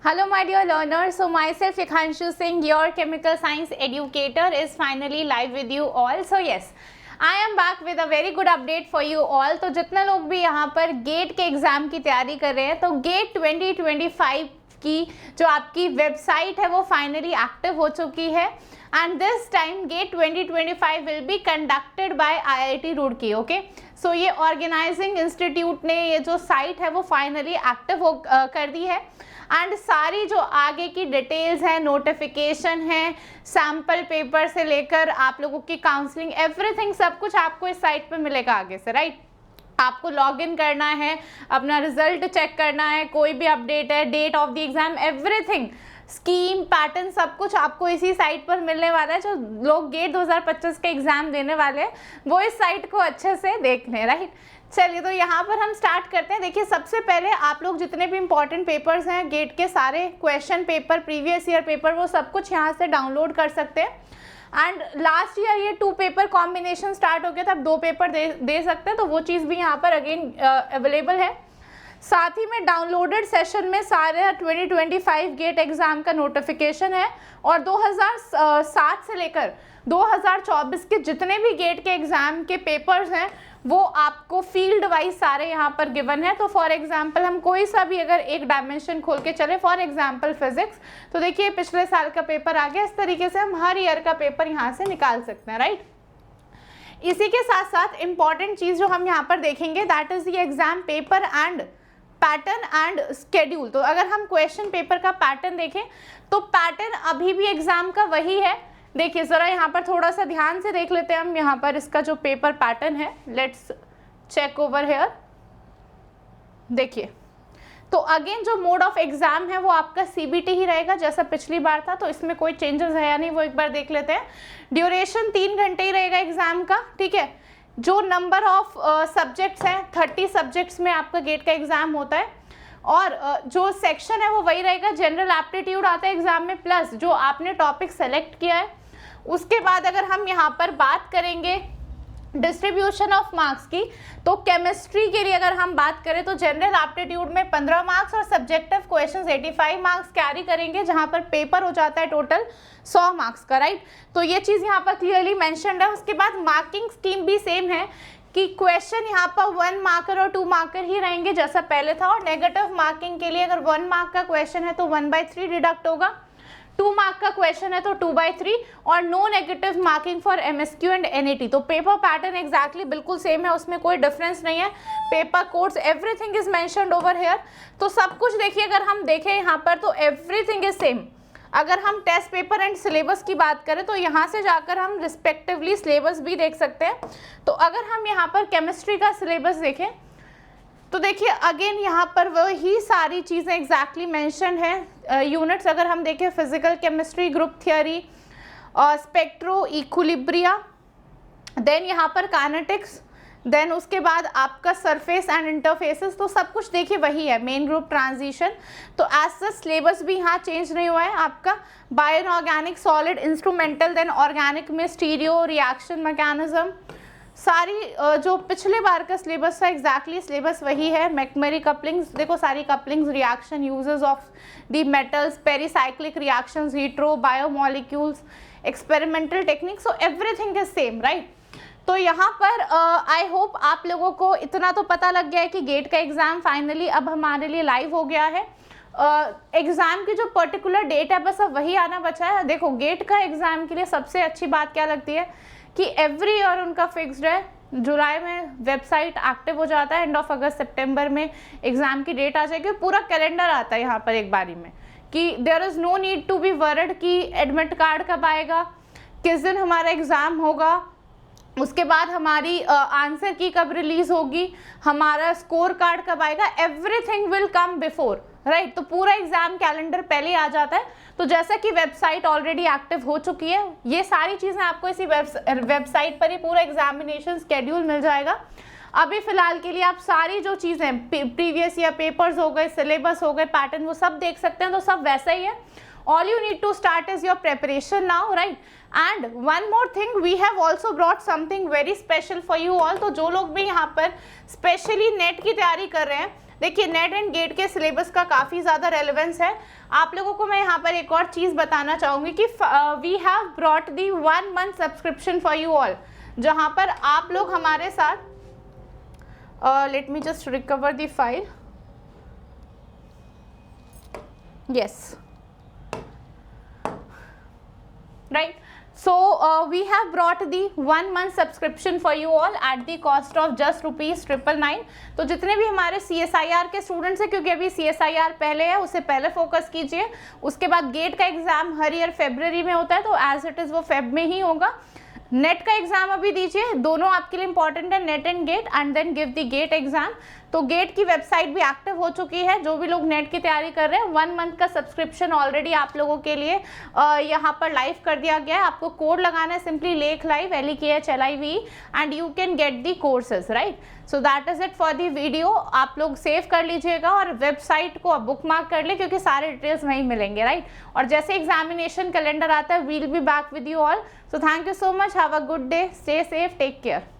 Hello my dear learners, so myself Ikhanshu Singh, your chemical science educator is finally live with you all. So yes, I am back with a very good update for you all. तो जितने लोग भी यहाँ पर gate के exam की तैयारी कर रहे हैं तो गेट 2025 की जो आपकी वेबसाइट है वो फाइनली एक्टिव हो चुकी है and this time GATE 2025 will be conducted by IIT Roorkee. Okay, so ये ऑर्गेनाइजिंग इंस्टीट्यूट ने ये जो साइट है वो फाइनली एक्टिव कर दी है एंड सारी जो आगे की डिटेल्स हैं, नोटिफिकेशन है, सैम्पल पेपर से लेकर आप लोगों की काउंसलिंग, एवरीथिंग सब कुछ आपको इस साइट पे मिलेगा आगे से, राइट. आपको लॉगिन करना है, अपना रिजल्ट चेक करना है, कोई भी अपडेट है, date of the exam, everything, scheme, pattern, सब कुछ आपको इसी साइट पर मिलने वाला है. जो लोग गेट 2025 के एग्जाम देने वाले हैं वो इस साइट को अच्छे से देख लें, राइट. चलिए तो यहाँ पर हम स्टार्ट करते हैं. देखिए सबसे पहले आप लोग जितने भी इंपॉर्टेंट पेपर्स हैं गेट के, सारे question paper, previous year paper, वो सब कुछ यहाँ से डाउनलोड कर सकते हैं. एंड लास्ट ईयर ये 2 पेपर कॉम्बिनेशन स्टार्ट हो गया था, अब 2 पेपर दे सकते हैं, तो वो चीज़ भी यहाँ पर अगेन अवेलेबल है. साथ ही में डाउनलोडेड सेशन में सारे 2025 गेट एग्ज़ाम का नोटिफिकेशन है और 2007 से लेकर 2024 के जितने भी गेट के एग्ज़ाम के पेपर्स हैं वो आपको फील्ड वाइज सारे यहाँ पर गिवन है. तो फॉर एग्जांपल हम कोई सा भी अगर एक डायमेंशन खोल के चले, फॉर एग्जांपल फिजिक्स, तो देखिए पिछले साल का पेपर आ गया. इस तरीके से हम हर ईयर का पेपर यहाँ से निकाल सकते हैं, राइट. इसी के साथ साथ इम्पॉर्टेंट चीज़ जो हम यहाँ पर देखेंगे that is the exam paper and pattern and schedule. तो अगर हम क्वेश्चन पेपर का पैटर्न देखें तो पैटर्न अभी भी एग्जाम का वही है. देखिए ज़रा यहाँ पर थोड़ा सा ध्यान से देख लेते हैं हम यहाँ पर इसका जो पेपर पैटर्न है. Let's check over here. देखिए तो अगेन जो मोड ऑफ एग्जाम है वो आपका CBT ही रहेगा जैसा पिछली बार था, तो इसमें कोई चेंजेस है या नहीं वो एक बार देख लेते हैं. ड्यूरेशन 3 घंटे ही रहेगा एग्जाम का, ठीक है. जो नंबर ऑफ सब्जेक्ट्स हैं 30 सब्जेक्ट्स में आपका गेट का एग्जाम होता है और जो सेक्शन है वो वही रहेगा. जनरल एप्टीट्यूड आता है एग्जाम में प्लस जो आपने टॉपिक सेलेक्ट किया है. उसके बाद अगर हम यहाँ पर बात करेंगे डिस्ट्रीब्यूशन ऑफ मार्क्स की, तो केमिस्ट्री के लिए अगर हम बात करें तो जनरल एप्टीट्यूड में 15 मार्क्स और सब्जेक्टिव क्वेश्चंस 85 मार्क्स कैरी करेंगे, जहाँ पर पेपर हो जाता है टोटल 100 मार्क्स का, राइट. तो ये चीज़ यहाँ पर क्लियरली मेंशन्ड है. उसके बाद मार्किंग स्कीम भी सेम है कि क्वेश्चन यहाँ पर 1 मार्कर और 2 मार्कर ही रहेंगे जैसा पहले था, और नेगेटिव मार्किंग के लिए अगर 1 मार्क का क्वेश्चन है तो 1/3 डिडक्ट होगा, 2 मार्क का क्वेश्चन है तो 2/3, और no negative marking for MSQ and NAT. तो पेपर पैटर्न एग्जैक्टली बिल्कुल सेम है, उसमें कोई डिफरेंस नहीं है. Paper codes everything is mentioned over here. तो सब कुछ देखिए अगर हम देखें यहाँ पर तो एवरीथिंग इज सेम. अगर हम टेस्ट पेपर एंड सिलेबस की बात करें तो यहाँ से जाकर हम रिस्पेक्टिवली सिलेबस भी देख सकते हैं. तो अगर हम यहाँ पर केमिस्ट्री का सिलेबस देखें तो देखिए अगेन यहाँ पर वही सारी चीज़ें एग्जैक्टली मेंशन है. यूनिट्स अगर हम देखें physical chemistry, group theory, spectro, equilibria, then यहाँ पर काइनेटिक्स, देन उसके बाद आपका सरफेस एंड इंटरफेसेस, तो सब कुछ देखिए वही है. मेन ग्रुप ट्रांजिशन, तो एज सच सिलेबस भी यहाँ चेंज नहीं हुआ है. आपका bio inorganic, solid, instrumental, then organic में स्टीरियो, रिएक्शन मैकेनिज्म, सारी जो पिछले बार का सिलेबस था एग्जैक्टली सिलेबस वही है. मैकमरी कपलिंग्स, देखो सारी couplings, reaction, uses of the metals, pericyclic reactions, hetero, biomolecules, experimental technique, so everything is same, right. तो यहाँ पर आई होप आप लोगों को इतना तो पता लग गया है कि गेट का एग्ज़ाम फाइनली अब हमारे लिए लाइव हो गया है. एग्ज़ाम की जो पर्टिकुलर डेट है बस अब वही आना बचा है. देखो गेट का एग्ज़ाम के लिए सबसे अच्छी बात क्या लगती है कि एवरी ईयर उनका फिक्स्ड है. जुलाई में वेबसाइट एक्टिव हो जाता है, एंड ऑफ अगस्त सितंबर में एग्ज़ाम की डेट आ जाएगी. पूरा कैलेंडर आता है यहाँ पर एक बारी में कि there is no need to be worried कि एडमिट कार्ड कब आएगा, किस दिन हमारा एग्ज़ाम होगा, उसके बाद हमारी आंसर की कब रिलीज़ होगी, हमारा स्कोर कार्ड कब आएगा. Everything will come before, right. तो पूरा एग्ज़ाम कैलेंडर पहले आ जाता है. तो जैसा कि वेबसाइट ऑलरेडी एक्टिव हो चुकी है, ये सारी चीज़ें आपको इसी वेबसाइट पर ही पूरा एग्जामिनेशन स्केड्यूल मिल जाएगा. अभी फ़िलहाल के लिए आप सारी जो चीज़ें प्रीवियस ईयर पेपर्स हो गए, सिलेबस हो गए, पैटर्न, वो सब देख सकते हैं. तो सब वैसा ही है. all you need to start is your preparation now, right? And one more thing, we have also brought something very special for you all. तो जो लोग भी यहाँ पर स्पेशली नेट की तैयारी कर रहे हैं, देखिए नेट एंड गेट के सिलेबस का काफ़ी ज़्यादा रेलेवेंस है। आप लोगों को मैं यहाँ पर एक और चीज़ बताना चाहूँगी कि we have brought the 1 month subscription for you all, जहाँ पर आप लोग हमारे साथ, let me just recover the file, yes, right. So we have brought the 1 month subscription for you all at the cost of just ₹999। तो जितने भी हमारे CSIR के स्टूडेंट्स हैं, क्योंकि अभी CSIR पहले है, उससे पहले फोकस कीजिए। उसके बाद गेट का एग्जाम हर ईयर फरवरी में होता है, तो एज इट इज़ वो फेब में ही होगा। नेट का एग्जाम अभी दीजिए, दोनों आपके लिए इंपॉर्टेंट है, NET and GATE, and then give the GATE exam. तो गेट की वेबसाइट भी एक्टिव हो चुकी है। जो भी लोग नेट की तैयारी कर रहे हैं, 1 मंथ का सब्सक्रिप्शन ऑलरेडी आप लोगों के लिए यहाँ पर लाइव कर दिया गया है। आपको कोड लगाना है, सिंपली लेख live LEKHLIVE, and you can get the courses, right. So that is it for the video. आप लोग सेव कर लीजिएगा और वेबसाइट को बुक मार्क कर ले, क्योंकि सारे डिटेल्स वहीं मिलेंगे, राइट। और जैसे एग्जामिनेशन कैलेंडर आता है, we'll be back with you all. So thank you so much, have a good day, stay safe, take care.